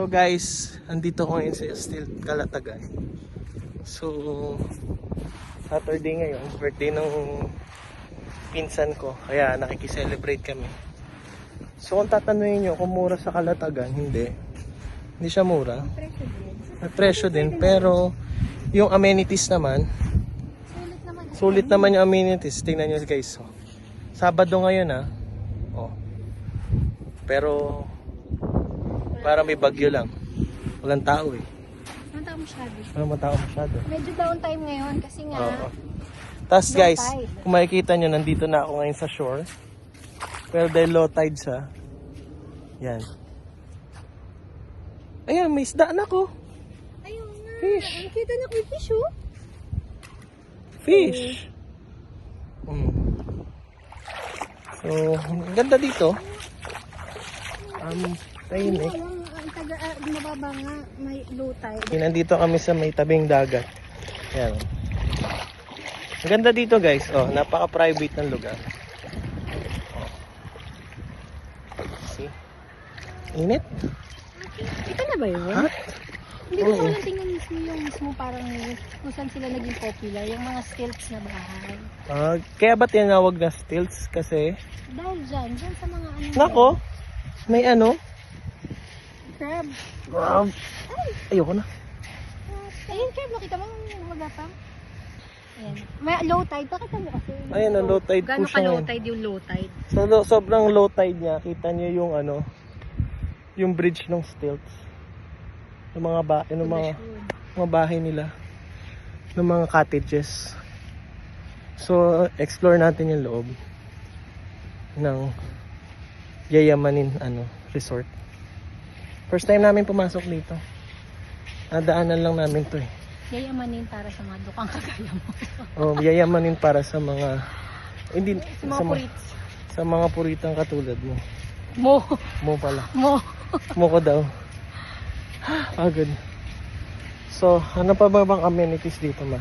So guys, andito ko ngayon sa Still Calatagan. So, Saturday ngayon, birthday ng pinsan ko. Kaya nakikiselebrate kami. So kung tatanungin nyo kung mura sa Calatagan, hindi. Hindi siya mura. May presyo din. Pero yung amenities naman, sulit naman yung amenities. Tingnan nyo guys. Oh. Sabado ngayon Oh. Pero para may bagyo lang. Walang tao eh. Walang tao masyado. Walang tao masyado. Medyo down time ngayon kasi nga. Oo. Tapos guys, kung makikita nyo, nandito na ako ngayon sa shore. Pero dahil low tide siya. Yan. Ayan, may isda na ko. Ayun nga. Fish. Ang kita na may fish oh. Fish. So, ang ganda dito. Tahimik. Ang taga, mababa nga, may low tide. Nandito kami sa may tabing dagat. Ayan. Ang ganda dito guys. Oh, napaka-private ng lugar. See? Init? Ito na ba yun? Ha? Hindi ko lang tingnan mismo yung mismo parang kung saan sila naging popular. Yung mga stilts na bahay. Kaya ba tinawag na stilts? Kasi? Dahil dyan sa mga ano. Nako! May ano? Crab. Crab. Ayoko na. Ayun crab, nakita mo wala pa? Ayan. May low tide, pakita mo kasi. Ayan, ang low tide po Gano'n siya ka low ngayon. tide yung low tide? So, sobrang low tide niya. Kita niyo yung ano, yung bridge ng stilts. Yung mga mga bahay nila. Yung mga cottages. So, explore natin yung loob ng Yayamanin resort. First time namin pumasok dito. Nadaanan lang namin to eh. Yayamanin para sa mga dukang kagaya mo. Oh, yayamanin para sa mga hindi Sa mga purits. sa mga puritang katulad mo. Mo pala. Mo. Mo ko daw. Agad. So, ano pa ba bang amenities dito, ma?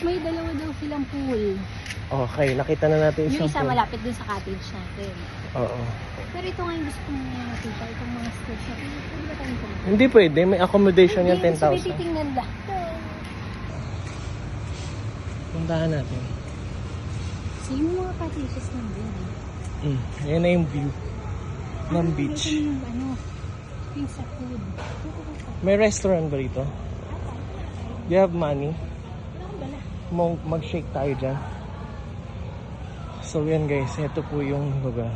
May dalawa daw silang pool. Okay, nakita na natin Yung isang isa pool. malapit dun sa cottage natin. Oo. Pero ito nga yung gusto kong makita. Itong mga skirts natin. Pwede ba tayong pumunta? Hindi pwede, may accommodation yung Hindi, gusto 10,000. titingnan lang. Puntahan natin. So yung mga cottages namin. Ayan na yung view ng beach. Ito yung yung sa food. May restaurant ba rito? Do you have money? Mag-shake tayo dyan. So yan guys, ito po yung lugar.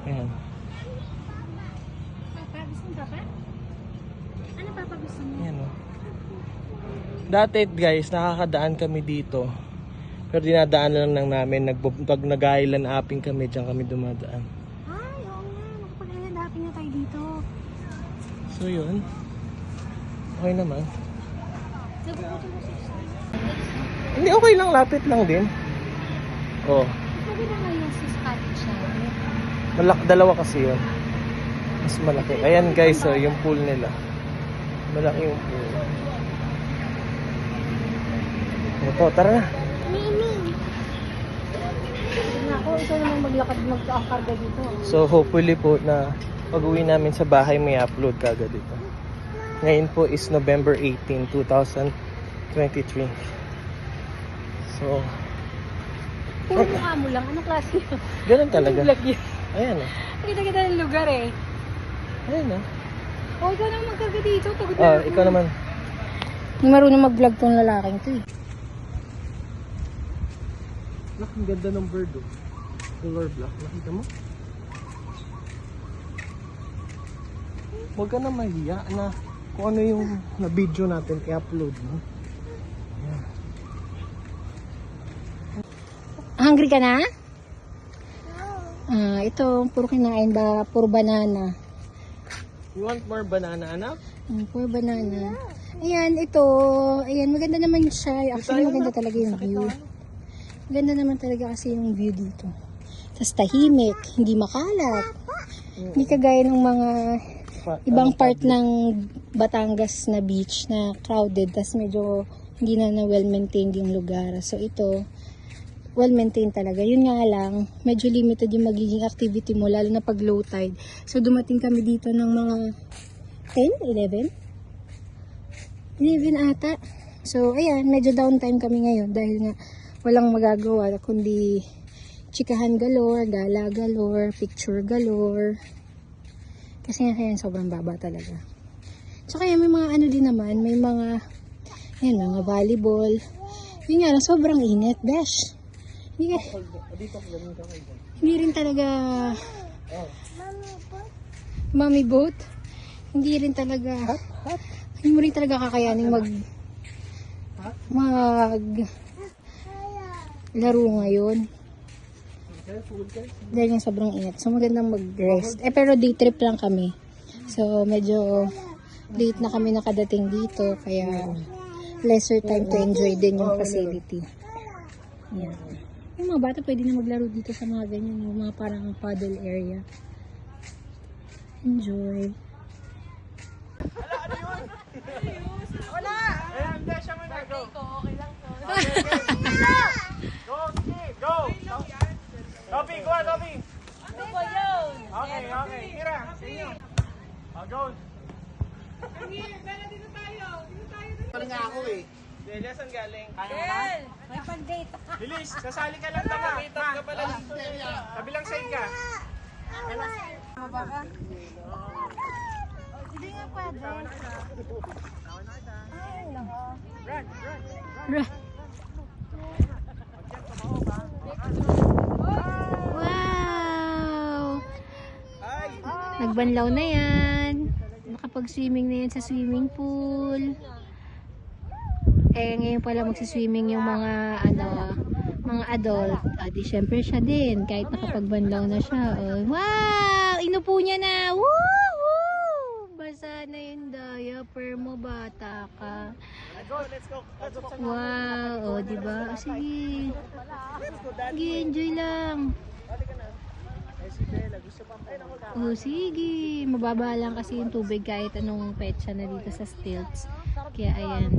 Ayan. Papa, gusto mo papa? Ano papa gusto mo? Ayan o. Dati guys, nakakadaan kami dito. Pero dinadaan lang namin. Pag nag-island hopping kami, dyan kami dumadaan. Ay, oo nga. Nakapag-island hopping na tayo dito. So yun. Okay naman. Nagugutom mo sa Hindi, okay lang. Lapit lang din. Oh. Sabi na nga yung sis cottage namin. Dalawa kasi yun. Mas malaki. Ayan guys, oh, yung pool nila. Malaki yung pool. Ito, tara na. Ako, ikaw naman maglakad magkakarga dito. So hopefully po na pag-uwi namin sa bahay may upload kagad dito. Ngayon po is November 18, 2023. So, Puro mukha mo lang. Anong klase yun? ganun talaga. Anong vlog yun? Ayan o. Kita-kita ng lugar eh. Ayan o. O, ikaw naman magkarga dito. Pagod na ako. Ikaw naman. Marunong mag-vlog tong lalaking to eh. Ang ganda ng bird o. Color black. Nakita mo? Huwag ka na mahiya na kung ano yung na-video natin i-upload mo. Ayan. Hungry ka na? Ito, puro kinain ba? Puro banana. You want more banana, anak? Puro banana. Ayan, ito. Ayan, maganda naman siya. Actually, maganda talaga yung view. Maganda naman talaga kasi yung view dito. Tapos tahimik, hindi makalat. Hindi kagaya ng mga ibang part ng Batangas na beach na crowded. Tapos medyo hindi na well maintained yung lugar. So ito, well-maintained talaga. Yun nga lang, medyo limited yung magiging activity mo, lalo na pag low tide. So, dumating kami dito ng mga 10, 11? 11 ata. So, ayan, medyo downtime kami ngayon dahil nga walang magagawa kundi chikahan galore, gala galore, picture galore. Kasi nga kaya sobrang baba talaga. Tsaka yan, may mga ano din naman, may mga, yan, mga volleyball. Yun nga lang, sobrang init, besh. Hindi rin talaga, mommy boat. Hindi rin talaga, hindi mo rin talaga kakayanin mag laro ngayon. Dahil yung sobrang init. So, magandang mag-rest. Pero day trip lang kami. So, medyo late na kami nakadating dito. Kaya, lesser time to enjoy din yung facility. Yan. Yung mga bata pwede na maglaro dito sa mga ganyan. Yung mga parang paddle area. Enjoy. Wala! Ayan, hindi siya muna. Go. Okay lang to. Go, go. Toby, go, Toby. Ano ba yun? Okay, okay. Mira, sa inyo. Go. Wala nga ako eh. Delia, saan galing? Bel! May pag-date. Bilis, kasali ka lang tama. Ma, ka pala. Kabilang side ka. Maba ka? Hindi nga pwede. Ay, nako. Wow! Nagbanlaw na yan. Nakapag-swimming na yan sa swimming pool. Ngayon pala magsiswimming yung mga mga adult. Di syempre siya din kahit nakapagbanlaw na siya. Wow! Inupo niya na. Woo! Basa na yung diaper mo, bata ka. Let's go. Wow! Di ba? Sige. Sige, enjoy lang. Sige. Mababa lang kasi yung tubig kahit anong petsa na dito sa stilts. Kaya ayan.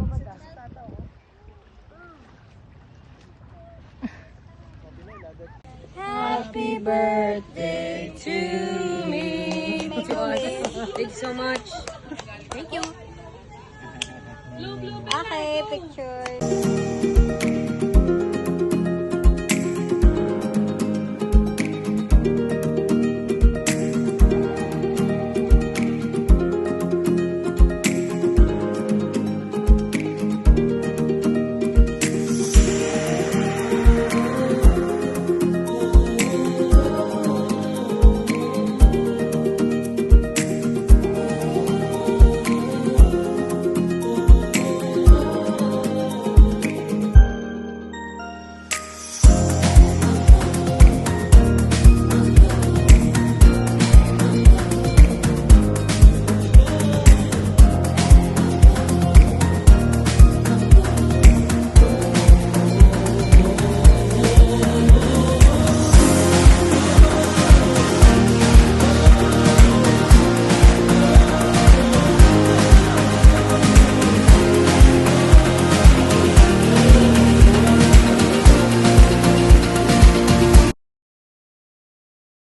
Happy birthday to me. Thank you so much. Thank you. Okay, picture.